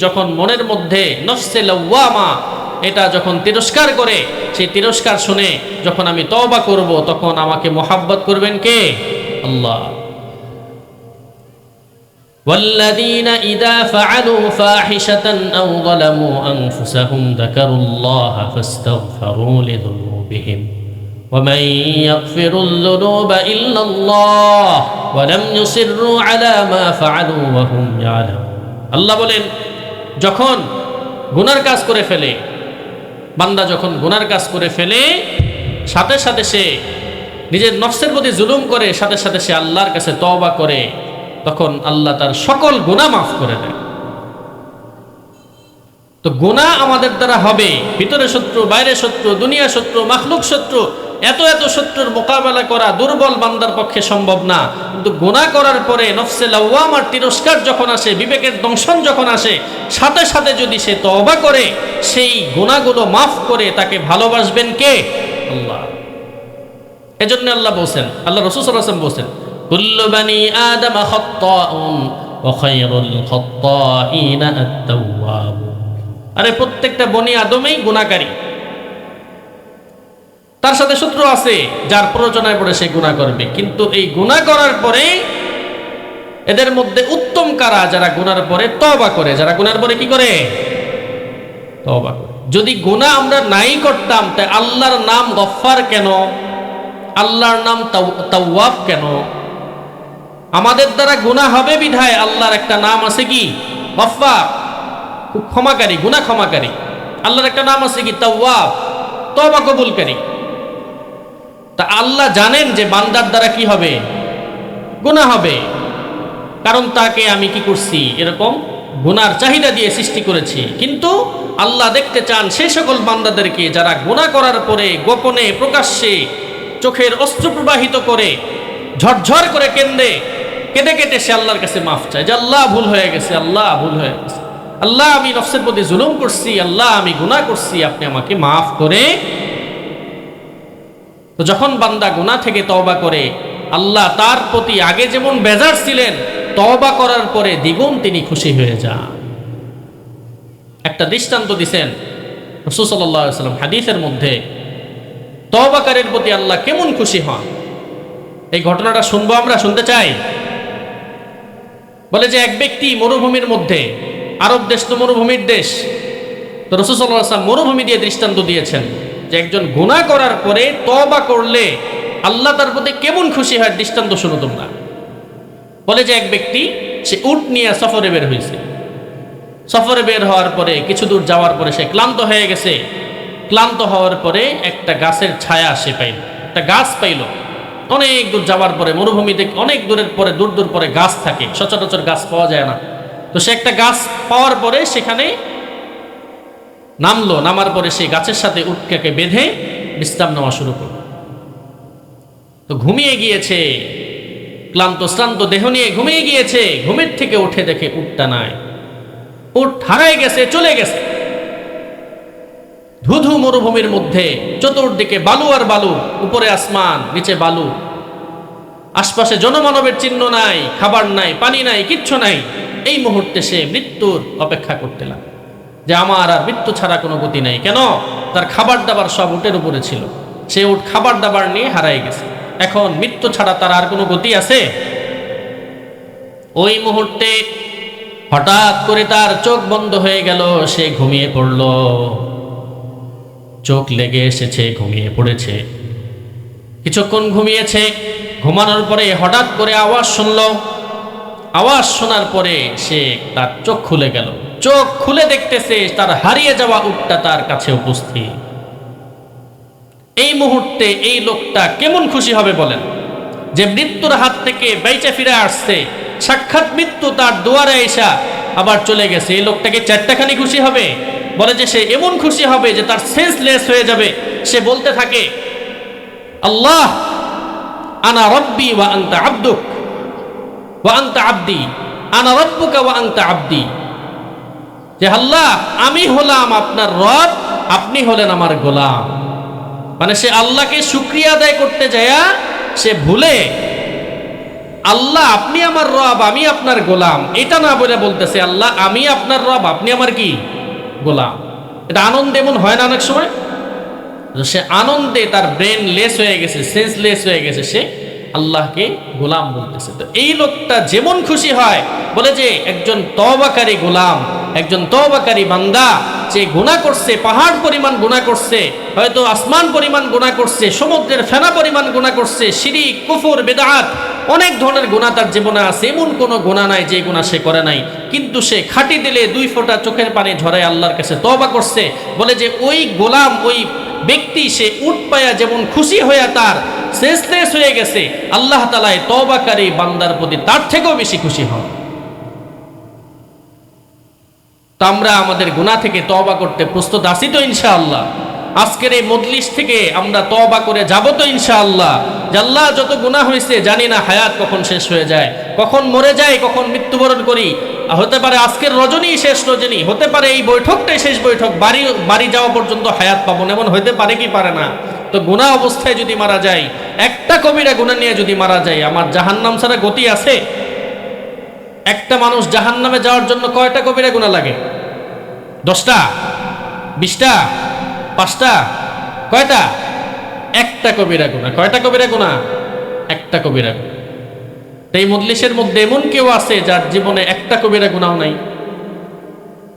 যখন মনের মধ্যে নফসে লাওয়ামা এটা যখন তিরস্কার করে, সেই তিরস্কার শুনে যখন আমি তওবা করব, তখন আমাকে মোহাব্বত করবেন কে? আল্লাহ। والذين إذا فعلوا فاحشة أو ظلموا أنفسهم ذكروا الله فاستغفروا لذنوبهم ومن يغفر الذنوب إلا الله ولم يصروا على ما فعلوا وهم يعلمون। আল্লাহ বলেন, যখন গুনার কাজ করে ফেলে বান্দা, যখন গুনার কাজ করে ফেলে, সাথে সাথে সে নিজের নফসের প্রতি জুলুম করে, সাথে সাথে সে আল্লাহর কাছে তওবা করে, তখন আল্লাহ তার সকল গুনাহ মাফ করে দেন। তো গুনাহ আমাদের দ্বারা হবে, ভিতরে শত্রু, বাইরে শত্রু, দুনিয়া শত্রু, মাখলুক শত্রু, এত এত শত্রুর মোকাবেলা করা দুর্বল বান্দার পক্ষে সম্ভব না। কিন্তু গুনাহ করার পরে নফসে লাওয়ামার তিরস্কার যখন আসে, বিবেকের দংশন যখন আসে, সাথে সাথে যদি সে তওবা করে, সেই গুনাহগুলো মাফ করে তাকে ভালোবাসবেন কে? আল্লাহ। এজন্য আল্লাহ বলেন, আল্লাহ রাসূল সাল্লাল্লাহু আলাইহি ওয়াসাল্লাম বলেন, কুল্লু বানি আদম খাত্তাউন ওয়া খায়রুল খাত্তাইনা আত-তাওয়াব। আরে প্রত্যেকটা বনি আদমই গুনাহকারী, তার সাথে শত্রু আছে, যার প্ররোচনায় পড়ে সে গুনাহ করবে। কিন্তু এই গুনাহ করার পরে এদের মধ্যে উত্তম কারা? যারা গুনার পরে তওবা করে। যারা গুনার পরে কি করে? তওবা করে। যদি গুনাহ আমরা নাই করতাম, তাই আল্লাহর নাম গফফার কেন? আল্লাহর নাম তাওয়াব কেন? আমাদের দ্বারা গুনাহ হবে বিধায় আল্লাহর একটা নাম আছে কি? গফফার, খুব ক্ষমাকারী, গুনাহ ক্ষমাকারী। আল্লাহর একটা নাম আছে কি? তাওয়াব, তওবা কবুলকারী। তা আল্লাহ জানেন যে বান্দার দ্বারা কি হবে? গুনাহ হবে, কারণ তাকে আমি কি করছি? এরকম গুনার চাহিদা দিয়ে সৃষ্টি করেছি। কিন্তু আল্লাহ দেখতে চান সেই সকল বান্দাদেরকে যারা গুনাহ করার পরে গোপনে প্রকাশ্যে চোখের অশ্রু প্রবাহিত করে, ঝরঝর করে কেঁদে কেটে সে আল্লাহর কাছে মাফ চায়, যে আল্লাহ ভুল হয়ে গেছে, আল্লাহ ভুল হয়ে গেছে, আল্লাহ আমি নফসের প্রতি জুলুম করছি, আল্লাহ আমি গুনাহ করছি, আপনি আমাকে মাফ করে। তো যখন বান্দা গুনাহ থেকে তওবা করে, আল্লাহ তার প্রতি আগে যেমন বেজার ছিলেন, তওবা করার পরে দ্বিগুণ তিনি খুশি হয়ে যান। একটা দৃষ্টান্ত দিছেন রাসূল সাল্লাল্লাহু আলাইহি ওয়াসাল্লাম হাদিসের মধ্যে, তওবাকারীর প্রতি আল্লাহ কেমন খুশি হন। এই ঘটনাটা শুনবো আমরা, শুনতে চাই। বলে যে এক ব্যক্তি মরুভূমির মধ্যে, আরব দেশ তো মরুভূমির দেশ, তো রাসূল সাল্লাল্লাহু আলাইহি ওয়াসাল্লাম মরুভূমি দিয়ে দৃষ্টান্ত দিয়েছেন যে একজন গুনাহ করার পরে তওবা করলে আল্লাহ তার প্রতি কেমন খুশি হয়, দৃষ্টান্ত শুনো তোমরা। বলে যে এক ব্যক্তি, সে উট নিয়ে সফরে বের হয়েছে। সফরে বের হওয়ার পরে কিছু দূর যাওয়ার পরে সে ক্লান্ত হয়ে গেছে। ক্লান্ত হওয়ার পরে একটা গাছের ছায়া সে পাইল, একটা গাছ পাইল। অনেক দূর যাওয়ার পরে, মরুভূমিতে অনেক দূরের পরে, দূর দূর পরে গাছ থাকে, সচরাচর গাছ পাওয়া যায় না। তো সে একটা গাছ পাওয়ার পরে সেখানে নামলো। নামার পরে সেই গাছের সাথে উটটাকে বেঁধে বিশ্রাম নেওয়া শুরু করলো। তো ঘুমিয়ে গিয়েছে, ক্লান্ত শ্রান্ত দেহ নিয়ে ঘুমিয়ে গিয়েছে। ঘুমের থেকে উঠে দেখে উটটা নাই, উট হারায় গেছে, চলে গেছে। ধুধু মরুভূমির মধ্যে চতুর্দিকে বালু আর বালু, উপরে আসমান, নিচে বালু, আশপাশে জনমানবের চিহ্ন নাই, খাবার নাই, পানি নাই, কিচ্ছু নাই। এই মুহূর্তে সে মৃত্যুর অপেক্ষা করতে লাগলো, যে আমার আর মৃত্যু ছাড়া কোনো গতি নাই। কেন? তার খাবার দাবার সব উটের উপরে ছিল, সে উট খাবার দাবার নিয়ে হারায় গেছে। এখন মৃত্যু ছাড়া তার আর কোনো গতি আছে? ওই মুহূর্তে হঠাৎ করে তার চোখ বন্ধ হয়ে গেল, সে ঘুমিয়ে পড়ল। চোখ লেগে এসেছে, ঘুমিয়ে পড়েছে। কিছুক্ষণ ঘুমিয়েছে, ঘুমানোর পরে হঠাৎ করে আওয়াজ শুনল। আওয়াজ শোনার পরে সে, তার চোখ খুলে গেল। চোখ খুলে দেখতেছে তার হারিয়ে যাওয়া উটটা তার কাছে উপস্থিত। এই মুহূর্তে এই লোকটা কেমন খুশি হবে বলেন? যে মৃত্যুর হাত থেকে বেঁচে ফিরে আসছে, সাক্ষাৎ মৃত্যু তার দুয়ারে এসা আবার চলে গেছে। এই লোকটাকে চারটাখানি খুশি হবে। বলে যে সে এমন খুশি হবে যে তার সেন্সলেস হয়ে যাবে। সে বলতে থাকে, আল্লাহ আনা রব্বি ওয়া আনতা আবদুক ওয়া আনতা আবদি, আনা রব্বুকা ওয়া আনতা আবদি। যে আল্লাহ, আমি হলাম আপনার রব, আপনি হলেন আমার গোলাম। মানে সে আল্লাহকে শুকরিয়া আদায় করতে যায়, সে ভুলে আল্লাহ আপনি আমার রব, আমি আপনার গোলাম, এটা না বলে বলতেছে আল্লাহ আমি আপনার রব, আপনি আমার কি গোলাম। এটা আনন্দ এমন হয় না অনেক সময়, সে আনন্দে তার ব্রেন লেস হয়ে গেছে, সেন্স লেস হয়ে গেছে, সে আল্লাহকে গোলাম বলতেছে। তো এই লোকটা যেমন খুশি হয়, বলে যে একজন তওবাকারী গোলাম, একজন তওবাকারী বান্দা, যে গুনাহ করছে, পাহাড় পরিমাণ গুনাহ করছে, হয়তো আসমান পরিমাণ গুনাহ করছে, সমুদ্রের ফেনা পরিমাণ গুনাহ করছে, শিরক, কুফর, বিদআত, অনেক ধরনের গুনাহ তার জীবনে আছে, এমন কোনো গুনাহ নাই যে গুনাহ সে করে নাই, কিন্তু সে খাঁটি দিলে 2 ফোঁটা চোখের পানি ঝরায় আল্লাহর কাছে তওবা করছে। বলে যে ওই গোলাম, ওই ব্যক্তি, সে উঠ পায়া যেমন খুশি হইয়া তার শেষ হয়ে গেছে, আল্লাহ তাআলা তওবাকারী বান্দার প্রতি তার থেকেও বেশি খুশি হন। তো আমরা আমাদের গুনাহ থেকে তওবা করতে প্রস্তুত আছি তো ইনশাআল্লাহ? আজকের এই মজলিস থেকে আমরা তওবা করে যাব তো ইনশাআল্লাহ? যে আল্লাহ যত গুনাহ হয়েছে জানি না হায়াত কখন শেষ হয়ে যায়, কখন মরে যায়, কখন মৃত্যুবরণ করি, হতে পারে আজকের রজনী শেষ রজনী, হতে পারে এই বৈঠকটাই শেষ বৈঠক, বাড়ি যাওয়া পর্যন্ত হায়াত পাবো না, এমন হতে পারে কি পারে না? তো গুনাহ অবস্থায় যদি মারা যায়, একটা কবিরা গুনাহ নিয়ে যদি মারা যায়, আমার জাহান্নাম ছাড়া গতি আছে? একটা মানুষ জাহান্নামে যাওয়ার জন্য কয়টা কবিরা গুনাহ লাগে? 10টা, 20টা, 5টা, কয়টা? একটা কবিরা গুনাহ। কয়টা কবিরা গুনাহ? একটা কবিরা গুনাহ। এই মজলিসের মধ্যে এমন কেউ আছে যার জীবনে একটা কবিরা গুনাহ নাই?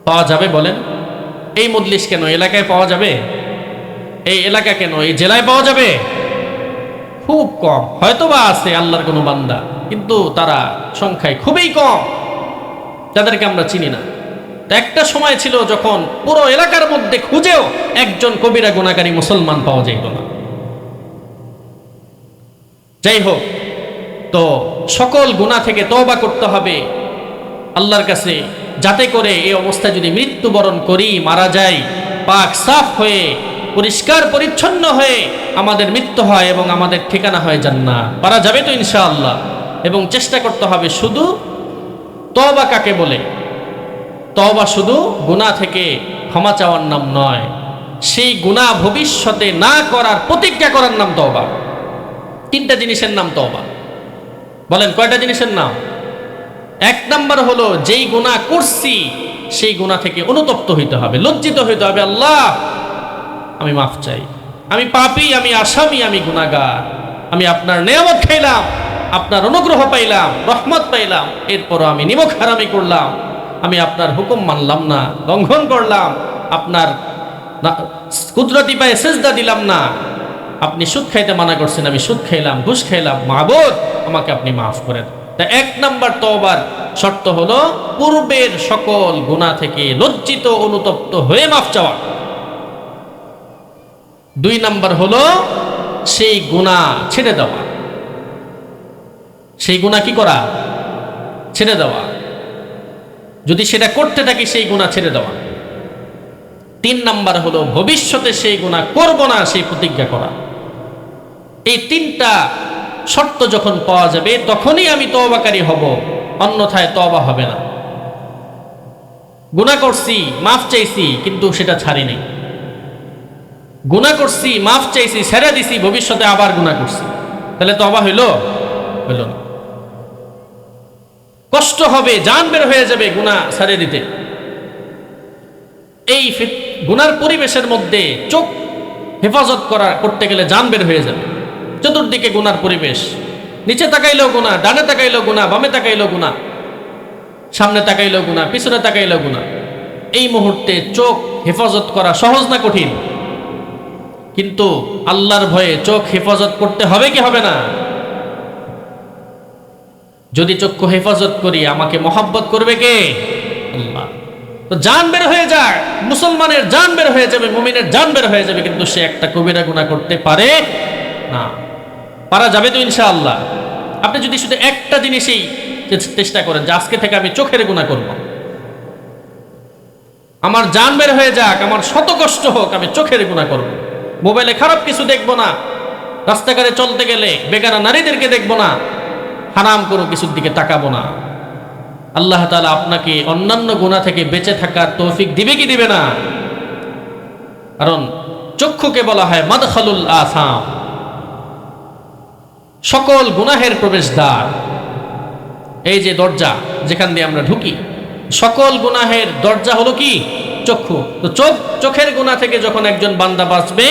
পাওয়া যাবে বলেন? এই মজলিস কেন, এলাকায় পাওয়া যাবে? এই এলাকা কেন, এই জেলায় পাওয়া যাবে? খুব কম। হয়তোবা আছে আল্লাহর কোনো বান্দা, কিন্তু তারা সংখ্যায় খুবই কম, যাদেরকে আমরা চিনি না। একটা সময় ছিল যখন পুরো এলাকার মধ্যে খুঁজেও একজন কবিরা গুনাহকারী মুসলমান পাওয়া যেত না। যাই হোক, তো সকল গুনাহ থেকে তওবা করতে হবে আল্লাহর কাছে, যাতে করে এই অবস্থায় যদি মৃত্যুবরণ করি, মারা যাই, পাক সাফ হয়ে, পরিষ্কার পরিচ্ছন্ন হয়ে আমাদের মৃত্যু হয় এবং আমাদের ঠিকানা হয় জান্নাত। পারা যাবে তো ইনশাআল্লাহ? এবং চেষ্টা করতে হবে। শুধু তওবা কাকে বলে? তওবা শুধু গুনাহ থেকে ক্ষমা চাওয়ার নাম নয়, সেই গুনাহ ভবিষ্যতে না করার প্রতিজ্ঞা করার নাম তওবা। 3টা জিনিসের নাম তওবা। বলেন কয়টা জিনিসের নাম? 1 নাম্বার হলো যেই গুনাহ করছি সেই গুনাহ থেকে অনুতপ্ত হইতে হবে, লজ্জিত হইতে হবে। আল্লাহ আমি মাফ চাই, আমি পাপী, আমি আসামি, আমি গুনাহগার, আমি আপনার নেয়ামত খাইলাম, আপনার অনুগ্রহ পাইলাম, রহমত পাইলাম, এরপরও আমি নিমক হারামি করলাম, আমি আপনার হুকুম মানলাম না, লঙ্ঘন করলাম, আপনার কুদরতি পায়ে সেজদা দিলাম না, আপনি সুদ খাইতে মানা করছেন, আমি সুদ খাইলাম, ঘুষ খাইলাম, মাবুদ আমাকে আপনি মাফ করেন। তা 1 নাম্বার তওবার শর্ত হলো পূর্বের সকল গুনাহ থেকে লজ্জিত অনুতপ্ত হয়ে মাফ চাওয়া। 2 নাম্বার হলো সেই গুনাহ ছেড়ে দেওয়া। সেই গুনাহ কি করা? ছেড়ে দেওয়া। যদি সেটা করতে থাকি সেই গুনাহ ছেড়ে দেওয়া। 3 নাম্বার হলো ভবিষ্যতে সেই গুনাহ করব না, সেই প্রতিজ্ঞা করা। এই 3টা শর্ত যখন পাওয়া যাবে তখনই আমি তওবাকারী হব, অন্যথায় তওবা হবে না। গুনাহ করছি, মাফ চাইছি, কিন্তু সেটা ছাড়ি নাই। গুনাহ করছি, মাফ চাইছি, ছেড়ে দিছি, ভবিষ্যতে আবার গুনাহ করছি, তাহলে তওবা হইল? হইল না। কষ্ট হবে, জান বের হয়ে যাবে গুনাহ ছেড়ে দিতে। এই গুনার পরিবেশের মধ্যে চোখ হেফাজত করতে গেলে জান বের হয়ে যাবে। চতুর্দিকে গুনার পরিবেশ, নিচে তাকাইলেও গুনাহ, ডানে তাকাইলেও গুনাহ, বামে তাকাইলেও গুনাহ, সামনে তাকাইলেও গুনাহ, পিছনে তাকাইলেও গুনাহ। এই মুহূর্তে চোখ হেফাজত করা সহজ না কঠিন? কিন্তু আল্লাহর ভয়ে চোখ হেফাজত করতে হবে কি হবে না? যদি চক্ষু হেফাজত করি আমাকে মহব্বত করবে কে? আল্লাহ। তো জান বের হয়ে যায়, মুসলমানের জান বের হয়ে যাবে, মুমিনের জান বের হয়ে যাবে, কিন্তু সে একটা কবিরা গুনাহ করতে পারে না। পারা যাবে তো ইনশাআল্লাহ? আপনি যদি শুধু একটা জিনিসই চেষ্টা করেন যে আজকে থেকে আমি চোখের গুনাহ করব, আমার জান বের হয়ে যাক, আমার শত কষ্ট হোক, আমি চোখের গুনাহ করব, মোবাইলে খারাপ কিছু দেখব না, রাস্তাঘাটে চলতে গেলে বেগানা নারীদেরকে দেখব না, হারাম কোনো কিছুর দিকে তাকাবো না। আল্লাহ তাআলা আপনাকে অন্যান্য গুনাহ থেকে বেঁচে থাকার তৌফিক দিবে কি দিবে না? কারণ চক্ষুকে বলা হয় মাদখালুল আসাম, সকল গুনাহের প্রবেশদ্বার। এই যে দরজা যেখান দিয়ে আমরা ঢুকি, সকল গুনাহের দরজা হলো কি? চক্ষু। তো চোখের গুনাহ থেকে যখন একজন বান্দা বাঁচবে,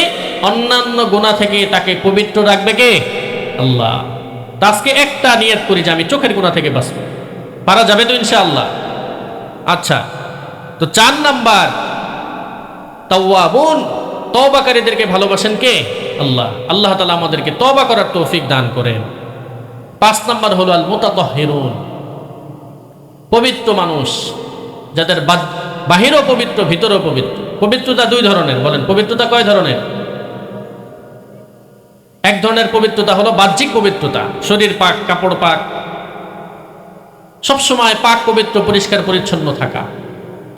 অন্যান্য গুনাহ থেকে তাকে পবিত্র রাখবে কে? আল্লাহ। তা আজকে একটা নিয়ত করি যে আমি চোখের গুনাহ থেকে বাঁচবো। পারা যাবে তো ইনশাআল্লাহ? আচ্ছা, তো 4 নাম্বার, তাওয়াবুন, তওবাকারীদেরকে ভালোবাসেন কে? আল্লাহ। আল্লাহ তাআলা আমাদেরকে তওবা করার তৌফিক দান করেন। 5 নাম্বার হলো আল মুতাতাহহিরুন, পবিত্র মানুষ, যাদের বাহিরও পবিত্র ভিতরেও পবিত্র। পবিত্রতা 2 ধরনের। বলেন পবিত্রতা কয় ধরনের? এক ধরনের পবিত্রতা হলো বাহ্যিক পবিত্রতা, শরীর পাক, কাপড় পাক, সবসময় পাক পবিত্র পরিষ্কার পরিচ্ছন্ন থাকা,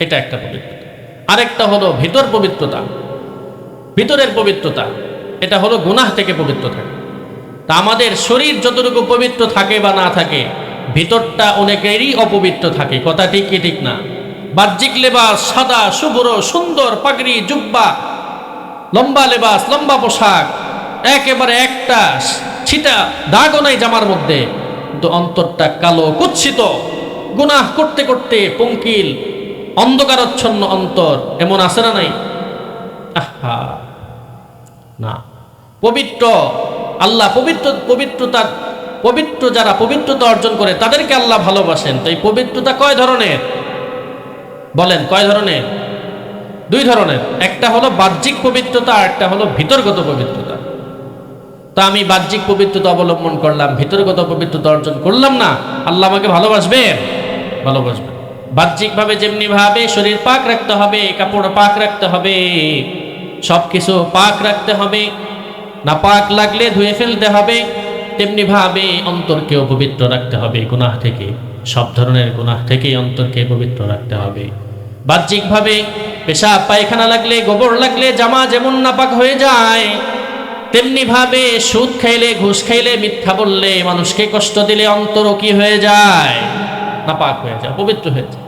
এটা একটা পবিত্রতা। আরেকটা হলো ভিতর পবিত্রতা, ভিতরের পবিত্রতা, এটা হলো গুনাহ থেকে পবিত্র থাকা। তা আমাদের শরীর যতটুকু পবিত্র থাকে বা না থাকে, ভিতরটা অনেকেরই অপবিত্র থাকে। কথা ঠিক কি ঠিক না? বাহ্যিক লেবাস সাদা শুভ্র সুন্দর, পাগড়ি জুব্বা, লম্বা লেবাস, লম্বা পোশাক, একেবারে একটা ছিটা দাগও নাই জামার মধ্যে, কিন্তু অন্তরটা কালো কুৎসিত, গুনাহ করতে করতে পঙ্কিল, অন্ধকারচ্ছন্ন অন্তর। এমন আছে না নাই? আহা, না। পবিত্র আল্লাহ পবিত্র যারা পবিত্রতা অর্জন করে তাদেরকে আল্লাহ ভালোবাসেন। তো এই পবিত্রতা কয় ধরনের? বলেন কয় ধরনের? 2 ধরনের। একটা হলো বাহ্যিক পবিত্রতা, আর একটা হলো ভিতরগত পবিত্রতা। তা আমি বাহ্যিক পবিত্রতা অবলম্বন করলাম, ভিতরগত পবিত্রতা অর্জন করলাম না, আল্লাহ আমাকে ভালোবাসবেন? ভালোবাসবেন। বাহ্যিকভাবে যেমনি ভাবে শরীর পাক রাখতে হবে, কাপড় পাক রাখতে হবে, সবকিছু পাক রাখতে হবে, না পাক লাগলে ধুয়ে ফেলতে হবে, তেমনি ভাবে অন্তরকেও পবিত্র রাখতে হবে গুনাহ থেকে। সব ধরনের গুনাহ থেকে অন্তরকে পবিত্র রাখতে হবে। বাহ্যিকভাবে পেশাব পায়খানা লাগলে, গোবর লাগলে জামা যেমন নাপাক হয়ে যায়, তেমনি ভাবে সুদ খাইলে, ঘুষ খাইলে, মিথ্যা বললে, মানুষকে কষ্ট দিলে অন্তরও কি হয়ে যায়? নাপাক হয়ে যায়, পবিত্র হয়ে যায়।